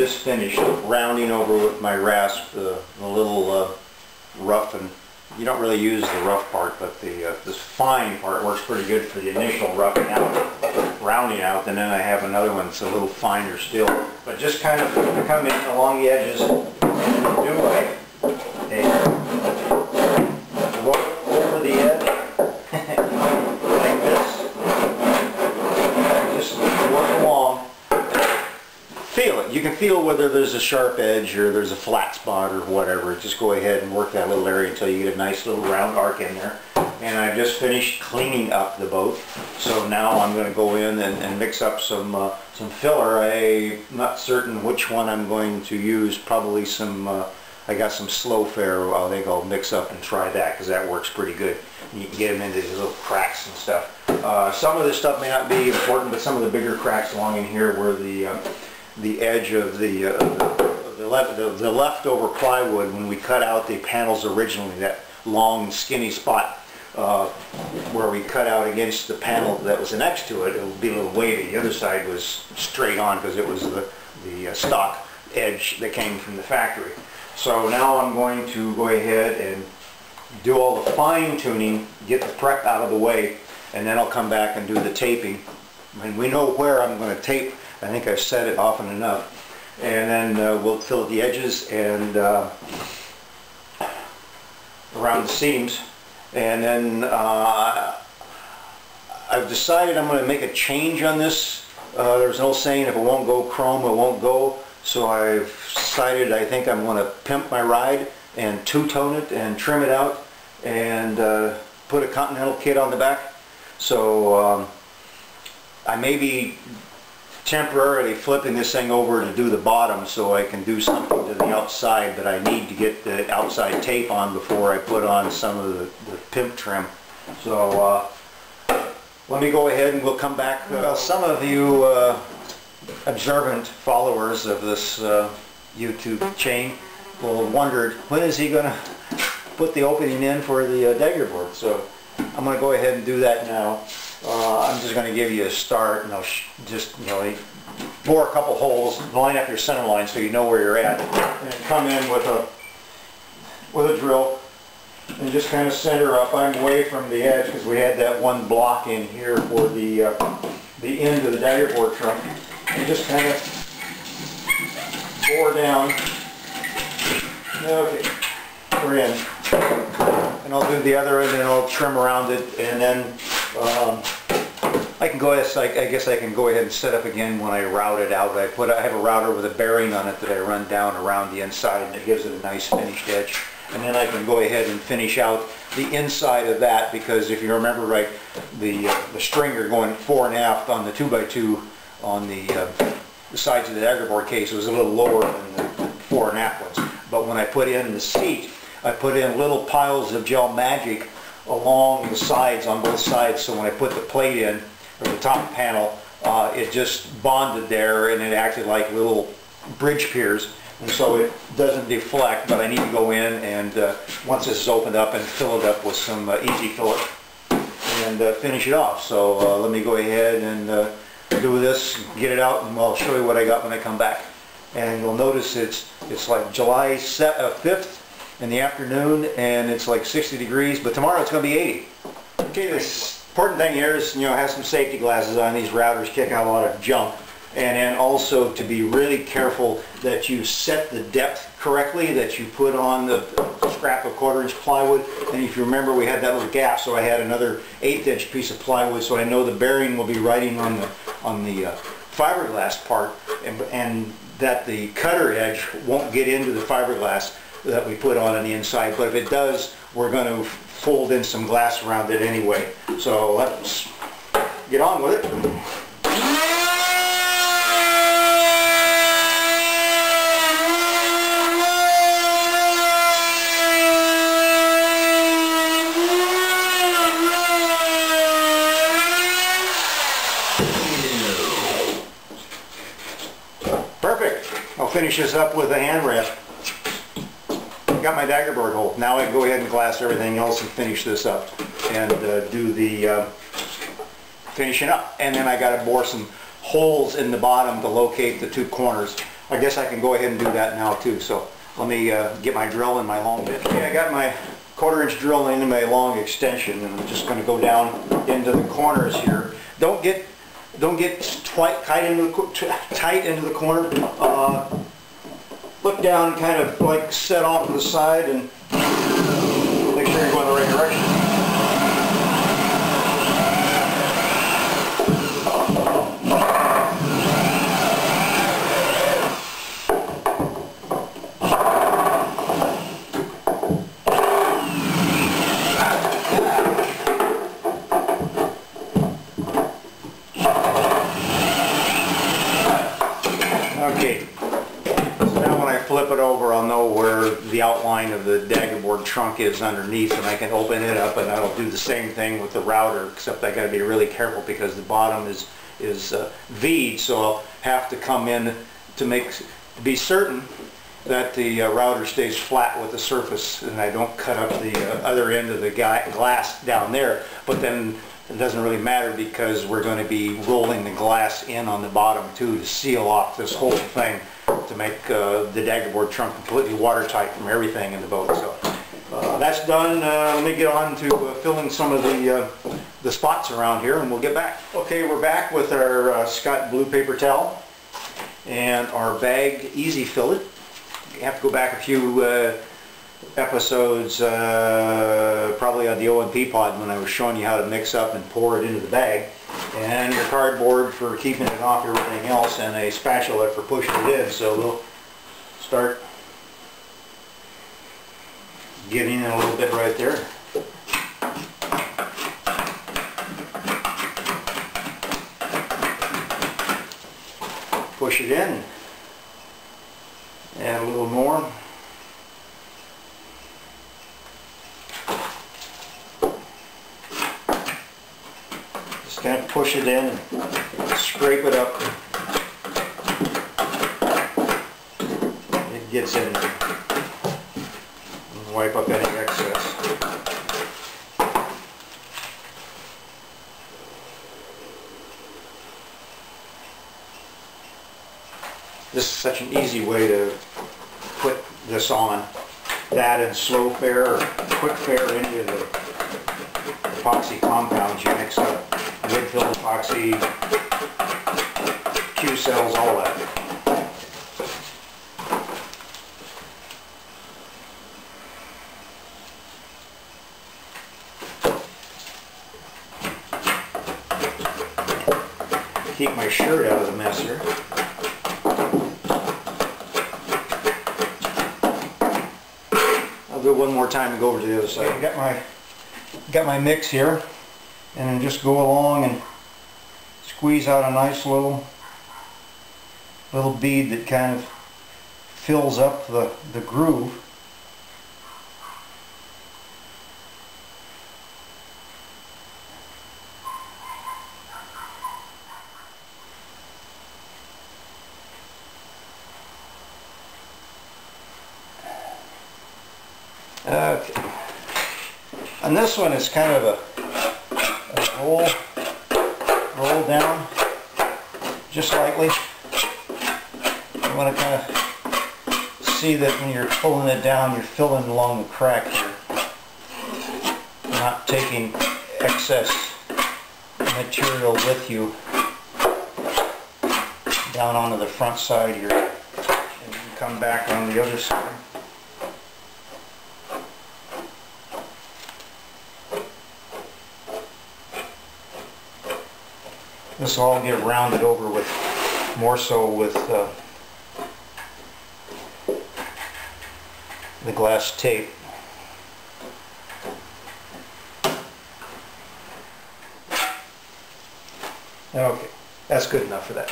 Just finished rounding over with my rasp the little rough, and you don't really use the rough part, but this fine part works pretty good for the initial rounding out, and then I have another one that's a little finer still. But just kind of come in along the edges and do like a look over the edge like this. Just work along. Feel it. You can feel whether there's a sharp edge or there's a flat spot or whatever. Just go ahead and work that little area until you get a nice little round arc in there. And I just finished cleaning up the boat. So now I'm going to go in and mix up some filler. I'm not certain which one I'm going to use. Probably some, I got some slow fare. I think I'll mix up and try that because that works pretty good. You can get them into these little cracks and stuff. Some of this stuff may not be important, but some of the bigger cracks along in here where the edge of the leftover plywood, when we cut out the panels originally, that long skinny spot where we cut out against the panel that was next to it, it would be a little wavy. The other side was straight on because it was the stock edge that came from the factory. So now I'm going to go ahead and do all the fine tuning, get the prep out of the way, and then I'll come back and do the taping. And we know where I'm going to tape. I think I've said it often enough. And then we'll fill the edges and around the seams. And then I've decided I'm going to make a change on this. There's an old saying, if it won't go chrome, it won't go. So I've decided I think I'm going to pimp my ride and two-tone it and trim it out and put a Continental kit on the back. So I may be temporarily flipping this thing over to do the bottom so I can do something to the outside, but I need to get the outside tape on before I put on some of the pimp trim. So let me go ahead and we'll come back. Well, some of you observant followers of this YouTube chain will have wondered, when is he going to put the opening in for the dagger board? So I'm going to go ahead and do that now. I'm just going to give you a start, and I'll just, bore a couple holes, line up your center line so you know where you're at, and come in with a drill and just kind of center up. I'm away from the edge because we had that one block in here for the end of the dagger board trunk, and just kind of bore down. Okay, we're in. And I'll do the other end and I'll trim around it, and then I guess I can go ahead and set up again when I route it out. I have a router with a bearing on it that I run down around the inside, and it gives it a nice finished edge. And then I can go ahead and finish out the inside of that, because if you remember right, the stringer going fore and aft on the 2x2 on the sides of the dagger board case was a little lower than the fore and aft ones. But when I put in the seat, I put in little piles of Gel Magic along the sides, on both sides, so when I put the plate in, or the top panel, it just bonded there and it acted like little bridge piers, and so it doesn't deflect. But I need to go in and once this is opened up and fill it up with some ez-fillet and finish it off. So let me go ahead and do this, get it out, and I'll show you what I got when I come back. And you'll notice it's like July 5th in the afternoon, and it's like 60 degrees, but tomorrow it's going to be 80. Okay, this important thing here is, have some safety glasses on. These routers kick out a lot of junk. And then also to be really careful that you set the depth correctly, that you put on the scrap of 1/4 inch plywood. And if you remember, we had that little gap, so I had another 1/8 inch piece of plywood, so I know the bearing will be riding on the fiberglass part, and that the cutter edge won't get into the fiberglass that we put on the inside. But if it does, we're going to fold in some glass around it anyway. So let's get on with it. Perfect. I'll finish this up with a hand rasp. Got my dagger board hole. Now I can go ahead and glass everything else and finish this up and do the finishing up. And then I got to bore some holes in the bottom to locate the two corners. I guess I can go ahead and do that now too. So let me get my drill and my long bit. Okay, I got my 1/4 inch drill into my long extension, and I'm just going to go down into the corners here. Don't get tight into the corner. Look down, kind of like set off to the side, and make sure you're going the right direction. Okay, so now when I flip it over, I'll know where the outline of the dagger board trunk is underneath, and I can open it up, and I'll do the same thing with the router, except I got to be really careful because the bottom is V'd, so I'll have to come in to be certain that the router stays flat with the surface, and I don't cut up the other end of the glass down there. But then it doesn't really matter because we're going to be rolling the glass in on the bottom too to seal off this whole thing to make the dagger board trunk completely watertight from everything in the boat. So that's done. Let me get on to filling some of the spots around here, and we'll get back. Okay, we're back with our Scott blue paper towel and our bag ez-fillet. You have to go back a few episodes, probably on the OMP pod, when I was showing you how to mix up and pour it into the bag, and your cardboard for keeping it off everything else, and a spatula for pushing it in. So we'll start getting in a little bit right there. Push it in, add a little more. Just kind of push it in and scrape it up. It gets in there. And wipe up any excess. This is such an easy way to put this on. That and slow fare or quick fare into the epoxy compounds. You mix up wood-filled epoxy, Q-cells, all that. Keep my shirt out of the mess here. I'll do it one more time and go over to the other side. I got my mix here, and then just go along and squeeze out a nice little bead that kind of fills up the groove. Okay, and this one is kind of a roll down just lightly. You want to kind of see that when you're pulling it down, you're filling along the crack here, not taking excess material with you down onto the front side here, and you come back on the other side. This will all get rounded over with, more so with the glass tape. Okay, that's good enough for that.